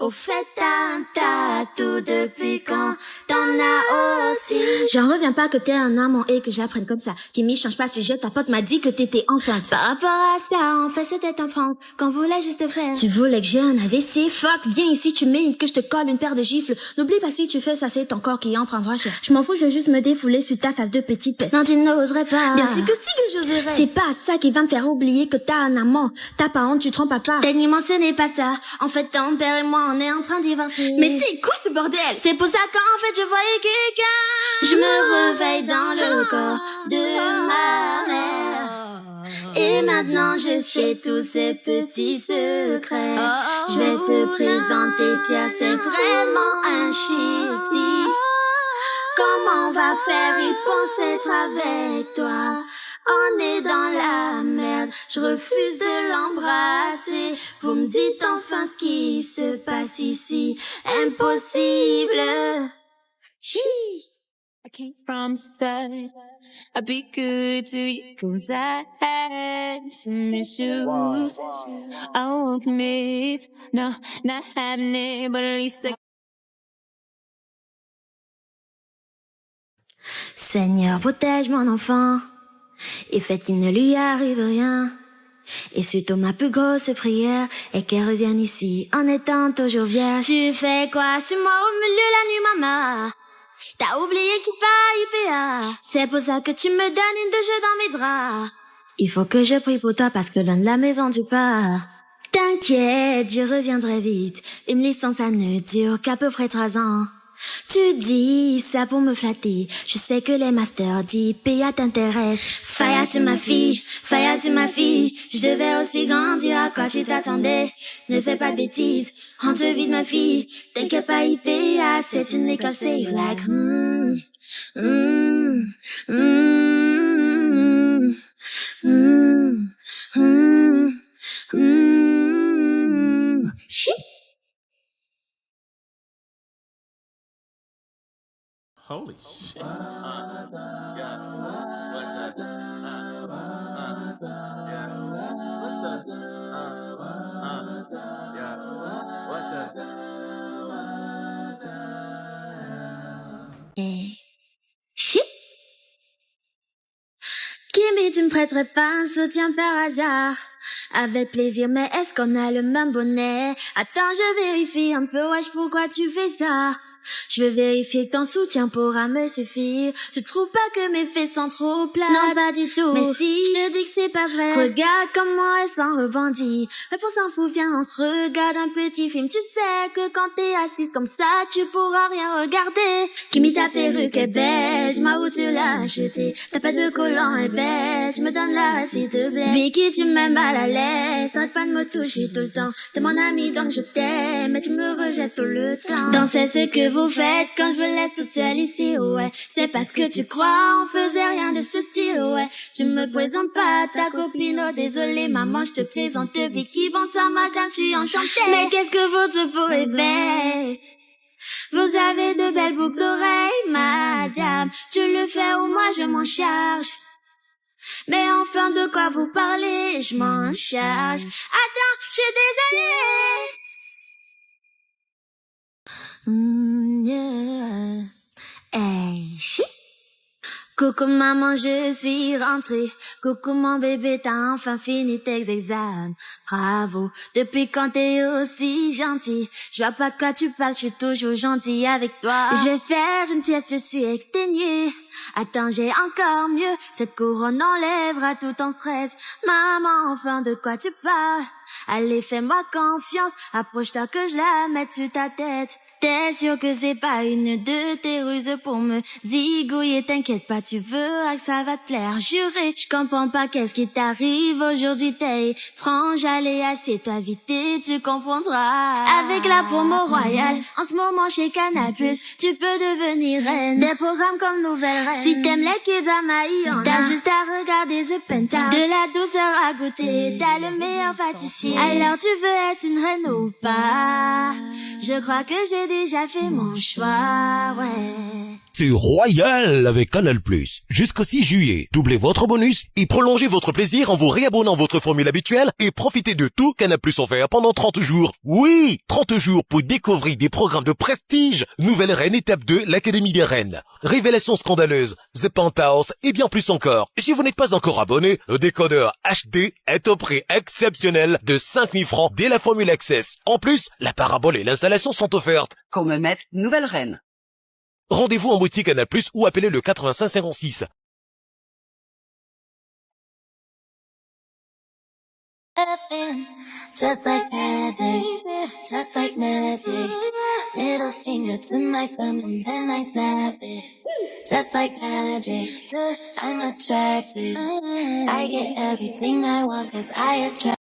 Au fait, t'as un tatou depuis quand t'en as aussi? J'en reviens pas que t'es un amant et que j'apprenne comme ça. Kimi, change pas de sujet, ta pote m'a dit que t'étais enceinte. Par rapport à ça, en fait, c'était un prank qu'on voulait juste faire. Tu voulais que j'ai un AVC? Fuck, viens ici, tu mérites que je te colle une paire de gifles. N'oublie pas, si tu fais ça, c'est ton corps qui en prendra cher. Je m'en fous, je veux juste me défouler sur ta face de petite peste. Non, tu n'oserais pas. Bien sûr que si que j'oserais. C'est pas ça qui va me faire oublier que t'as un amant. T'as pas honte, tu trompes pas. Techniquement, ce n'est pas ça. En fait, ton père et moi, on est en train de divorcer. Mais c'est quoi ce bordel? C'est pour ça qu'en fait, je voyais quelqu'un. Je me réveille dans le corps de ma mère. Et maintenant, je sais tous ces petits secrets. Je vais te présenter Pierre, c'est vraiment un shitty. Comment on va faire, il pense être avec toi. On est dans la merde, je refuse de l'embrasser. Vous me dites enfin ce qui se passe ici. Impossible. I came from the side. I'd be good to you 'cause I had some issues. I won't commit, no, not happening, but at least I... Seigneur, protège mon enfant et faites qu'il ne lui arrive rien. Et surtout ma plus grosse prière est qu'elle revienne ici en étant toujours vierge. Tu fais quoi sur moi au milieu de la nuit, maman? T'as oublié que tu payes IPA. C'est pour ça que tu me donnes une douche dans mes draps. Il faut que je prie pour toi parce que loin de la maison tu pars. T'inquiète, je reviendrai vite. Une licence à ne dure qu'à peu près 3 ans. Tu dis ça pour me flatter. Je sais que les masters d'IPA t'intéressent. Faya sur ma fille, Faya sur ma fille. Je devais aussi grandir, à quoi tu t'attendais? Ne fais pas de bêtises, rentre vite ma fille. T'inquiète pas, IPA, c'est une école safe like Shit. Holy shit. Shit. Kimi, tu me prêterais pas un soutien par hasard? Avec plaisir, mais est-ce qu'on a le même bonnet? Attends, je vérifie un peu, wesh, pourquoi tu fais ça? Je veux vérifier que ton soutien pourra me suffire. Tu trouves pas que mes faits sont trop plats? Non, pas du tout. Mais si, je te dis que c'est pas vrai. Regarde comment elle s'en rebondit. Mais on s'en fout, viens, on se regarde un petit film. Tu sais que quand t'es assise comme ça, tu pourras rien regarder. Kimi, ta perruque est belle, dis-moi où tu l'as achetée. Ta patte de collant est belle, tu me donnes là s'il te plaît. Vicky, tu m'aimes mal à l'aise, t'arrêtes pas de me toucher tout le temps. T'es mon ami donc je t'aime, mais tu me rejettes tout le temps. Donc c'est ce que vous faites quand je vous laisse toute seule ici, ouais. C'est parce que tu crois, on faisait rien de ce style, ouais. Tu me présentes pas ta copine, oh désolé maman, je te présente Vicky. Bonsoir madame, je suis enchantée. Mais qu'est-ce que votre peau est belle. Vous avez de belles boucles d'oreilles, madame. Tu le fais ou moi je m'en charge. Mais enfin de quoi vous parlez, je m'en charge. Attends, je suis désolée. Yeah. Hey, shit. Coucou maman, je suis rentrée. Coucou mon bébé, t'as enfin fini tes examens. Bravo, depuis quand t'es aussi gentil. Je vois pas de quoi tu parles, je suis toujours gentille avec toi. Je vais faire une sieste, je suis exténuée. Attends, j'ai encore mieux. Cette couronne enlèvera tout ton stress. Maman, enfin de quoi tu parles? Allez, fais-moi confiance. Approche-toi que je la mette sur ta tête. T'es sûr que c'est pas une de tes ruses pour me zigouiller? T'inquiète pas, tu verras que ça va te plaire, juré. Je comprends pas qu'est-ce qui t'arrive aujourd'hui, t'es étrange. Allez, assieds-toi vite et tu comprendras. Avec la promo royale, en ce moment chez Canal+, tu peux devenir reine. Des programmes comme Nouvelle Reine. Si t'aimes les kids à Maï, t'as juste à regarder The Penthouse. De la douceur à goûter, t'as le meilleur pâtissier. Alors tu veux être une reine ou pas? Je crois que j'ai déjà fait mon choix, ouais. c'est royal avec Canal+. Jusqu'au 6 juillet, doublez votre bonus et prolongez votre plaisir en vous réabonnant à votre formule habituelle et profitez de tout Canal+ offert pendant 30 jours. Oui, 30 jours pour découvrir des programmes de prestige. Nouvelle Reine étape 2, l'Académie des Reines. Révélations scandaleuses, The Penthouse et bien plus encore. Si vous n'êtes pas encore abonné, le décodeur HD est au prix exceptionnel de 5 000 francs dès la formule Access. En plus, la parabole et l'installation sont offertes. Qu'on me mette Nouvelle Reine. Rendez-vous en boutique Canal+ ou appelez le 85 56. Just like magic, just like magic. Middle finger to my thumb and then I snap it. Just like magic, I'm attracted. I get everything I want 'cause I attract.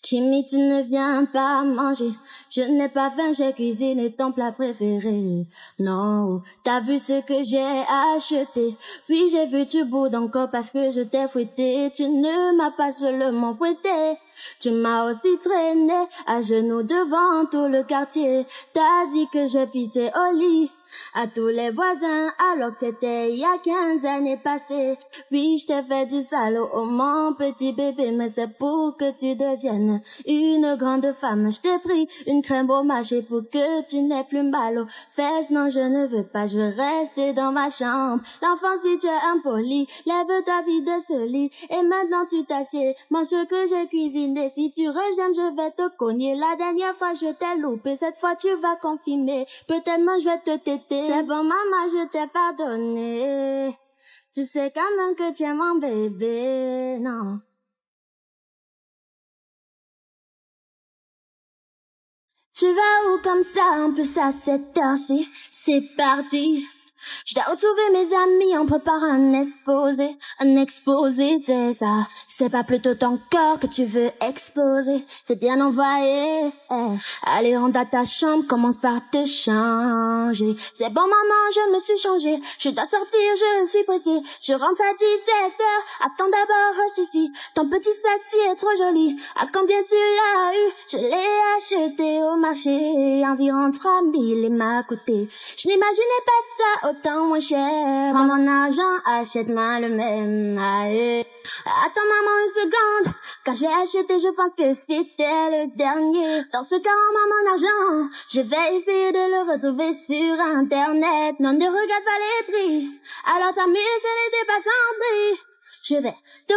Kimi, tu ne viens pas manger. Je n'ai pas faim, j'ai cuisiné ton plat préféré. Non, t'as vu ce que j'ai acheté. Puis j'ai vu tu boudes encore parce que je t'ai fouetté. Tu ne m'as pas seulement fouetté. Tu m'as aussi traîné à genoux devant tout le quartier. T'as dit que je pissais au lit à tous les voisins alors que c'était il y a 15 années passées. Puis je t'ai fait du salaud, oh mon petit bébé, mais c'est pour que tu deviennes une grande femme. Je t'ai pris une crème au marché pour que tu n'aies plus mal aux fesses. Non, je ne veux pas, je veux rester dans ma chambre. L'enfant, si tu es impoli, lève ta vie de ce lit et maintenant tu t'assieds. Mange ce que j'ai cuisiné, si tu rejettes, je vais te cogner. La dernière fois je t'ai loupé, cette fois tu vas confirmer. Peut-être moi je vais te téter. C'est bon maman, je t'ai pardonné. Tu sais quand même que tu es mon bébé, non. Tu vas où comme ça, en plus à cette heure-ci? C'est parti. Je dois retrouver mes amis, on prépare un exposé, c'est ça. C'est pas plutôt ton corps que tu veux exposer, c'est bien envoyé. Allez, rentre à ta chambre, commence par te changer. C'est bon maman, je me suis changée, je dois sortir, je suis pressée. Je rentre à 17h, attends d'abord ceci. Ton petit sac-ci est trop joli, à combien tu l'as eu? Je l'ai acheté au marché, environ 3000 il m'a coûté. Je n'imaginais pas ça autant moins cher. Prends mon argent, achète-moi le même. Aïe. Attends maman une seconde. Quand j'ai acheté, je pense que c'était le dernier. Dans ce cas, rends-moi mon argent. Je vais essayer de le retrouver sur internet. Non, ne regarde pas les prix. Alors ta mise, elle n'était pas sans prix. Je vais te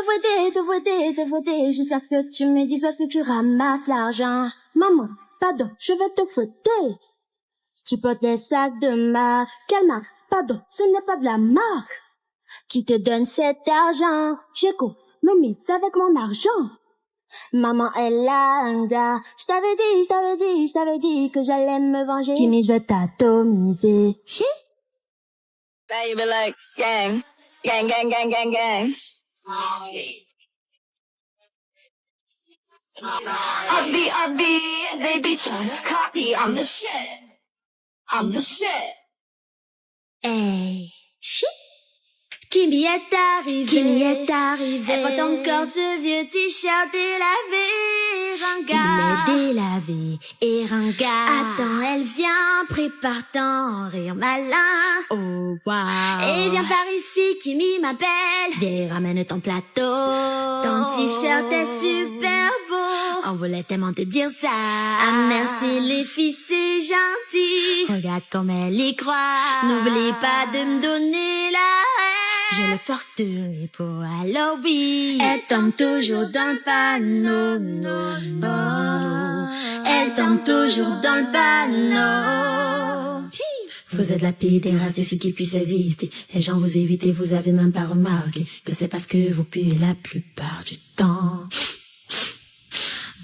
fouetter, jusqu'à ce que tu me dises où est-ce que tu ramasses l'argent. Maman, pardon, je vais te fouetter. Tu portes des sacs de marque. Quelle marque? Pardon, ce n'est pas de la marque. Qui te donne cet argent? J'écoute, mais c'est avec mon argent. Maman est là, je t'avais dit que j'allais me venger. Kimi, je vais t'atomiser. Now you be like, gang, gang, gang, gang, gang, gang. RB, they be trying to copy. I'm the shit. I'm the shit. Hey, shit. Kimi est arrivé. Elle porte encore ce vieux t-shirt délavé, ringard. Il est délavé et ringard. Attends, elle vient, prépare ton rire malin. Oh, wow. Et viens par ici, Kimi m'appelle. Viens, ramène ton plateau. Ton t-shirt est super beau. On voulait tellement te dire ça. Ah, merci les filles, c'est gentil. Regarde comme elle y croit. N'oublie pas de me donner la haine. Je le porterai pour Halloween. Elle tombe toujours dans le panneau, non. Elle tombe toujours dans le panneau. Vous êtes la petite des races de filles qui puissent exister. Les gens vous évitent et vous avez même pas remarqué que c'est parce que vous puez la plupart du temps.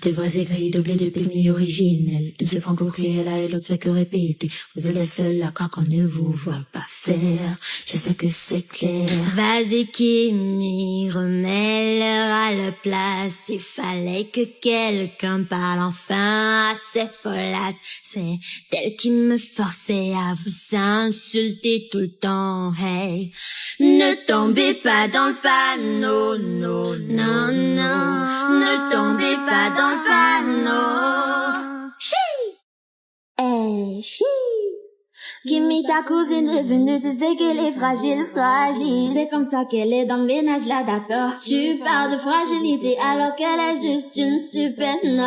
De vrais aigris, doublés de techniques originelles. De se prendre pour créer là et l'autre fait que répéter. Vous êtes les seuls là quand on ne vous voit pas faire. faire. J'espère que c'est clair. Vas-y Kimi, remets-leur à leur place. Il fallait que quelqu'un parle enfin à ces follasses. C'est elle qui me forçait à vous insulter tout le temps. Hey, ne tombez pas dans le panneau, non, non, non. Ne tombez pas dans le panneau. Hey, chi. Kimi, ta cousine est venue, tu sais qu'elle est fragile, fragile. C'est comme ça qu'elle est dans le ménage là, d'accord? Tu parles de fragilité alors qu'elle est juste une supernova.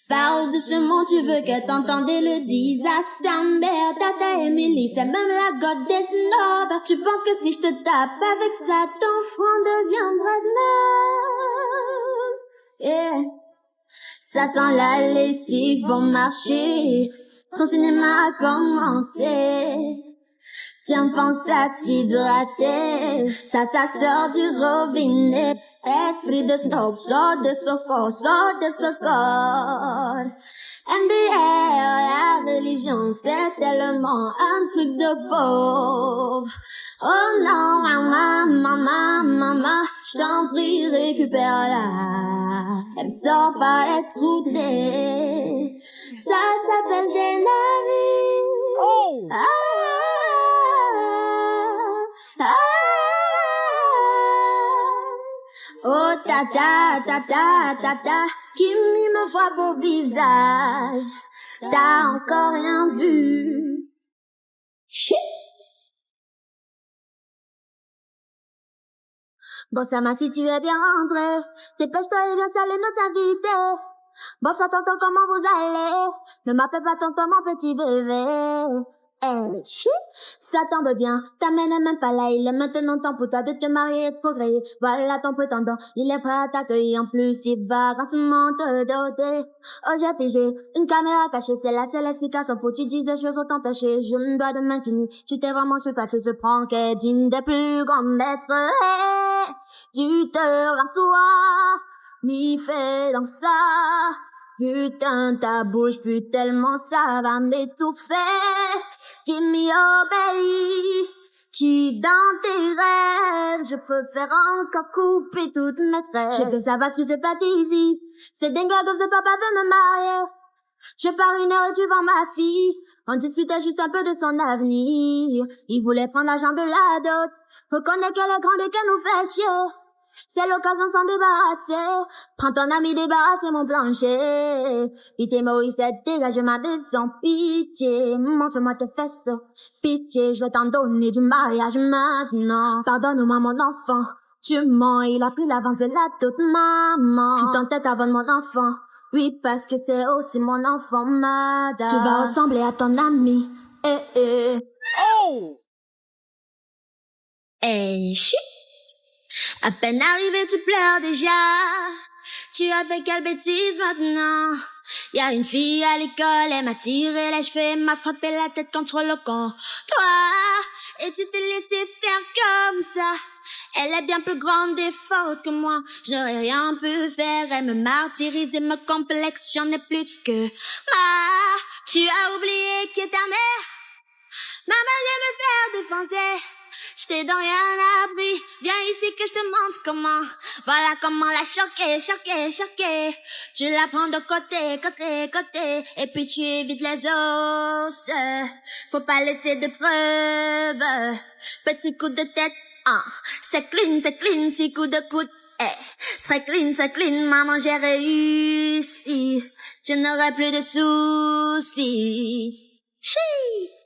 Parle de ce monde, tu veux qu'elle t'entende et le dise à sa mère. Tata Emily, c'est même la goddess noble. Tu penses que si je te tape avec ça, ton front deviendra snob? Yeah. Ça sent la lessive, bon marché. Son cinéma a commencé. Tiens, pense à t'hydrater. Ça sort du robinet. Esprit de snob, sort de ce corps, sort de ce corps. MDR, la religion, c'est tellement un truc de pauvre. Oh non, maman, maman, maman, je t'en prie, récupère-la. Elle me sort par être soutenue. Ça s'appelle des narines. Oh! Ah, ah, ah. Oh, tata, tata, tata, Kimi me frappe au visage. T'as encore rien vu. Shit. Bon, ça ma fille, tu es bien rentrée. Dépêche-toi et viens saluer nos invités. Bon, ça tonton, comment vous allez? Ne m'appelle pas tonton, mon petit bébé. Eh, chut, ça tombe bien, t'amènes même pas là, il est maintenant temps pour toi de te marier et de progrès. Voilà ton prétendant, il est prêt à t'accueillir, en plus il va gracement te doter. Oh, j'ai pigé, une caméra cachée, c'est la seule explication pour tu dis des choses autant empêcher. Je me dois de maintenir, tu t'es vraiment surpassé, ce prank est digne des plus grands maîtres. Hey, tu te rassois, m'y fais dans ça. Putain, ta bouche pue tellement, ça va m'étouffer. Qui m'y obéit, qui dans tes rêves, je préfère encore couper toutes mes trêves. Je fais ça parce que c'est pas ici, c'est dingue à cause de papa veut me marier. Je pars une heure et tu vends ma fille, on discutait juste un peu de son avenir. Il voulait prendre l'argent de la dot, reconnaît qu'elle est grande et qu'elle nous fait chier. C'est l'occasion de s'en débarrasser. Prends ton ami, débarrasser mon plancher. Pitié, Maurice, dégage ma descente. Pitié, montre-moi tes fesses. Pitié, je vais t'en donner du mariage maintenant. Pardonne-moi mon enfant, tu mens, il a pris l'avance de la toute maman. Tu t'entêtes avant de mon enfant. Oui, parce que c'est aussi mon enfant, madame. Tu vas ressembler à ton ami. Eh, eh. Oh! Hey, shit. À peine arrivé, tu pleures déjà. Tu as fait quelle bêtise maintenant? Y a une fille à l'école, elle m'a tiré les cheveux, m'a frappé la tête contre le comptoir. Et tu t'es laissé faire comme ça. Elle est bien plus grande et forte que moi. Je n'aurais rien pu faire. Elle me martyrise et me complexe. J'en ai plus que ma. Tu as oublié qui est ta mère. Maman vient me faire défoncer. Je t'ai dans rien appris. Viens ici que je te montre comment. Voilà comment la choquer, choquer, choquer. Tu la prends de côté, côté, côté. Et puis tu évites les os. Faut pas laisser de preuves. Petit coup de tête. C'est clean, petit coup de coude. Très clean, maman j'ai réussi. Je n'aurai plus de soucis. Chii.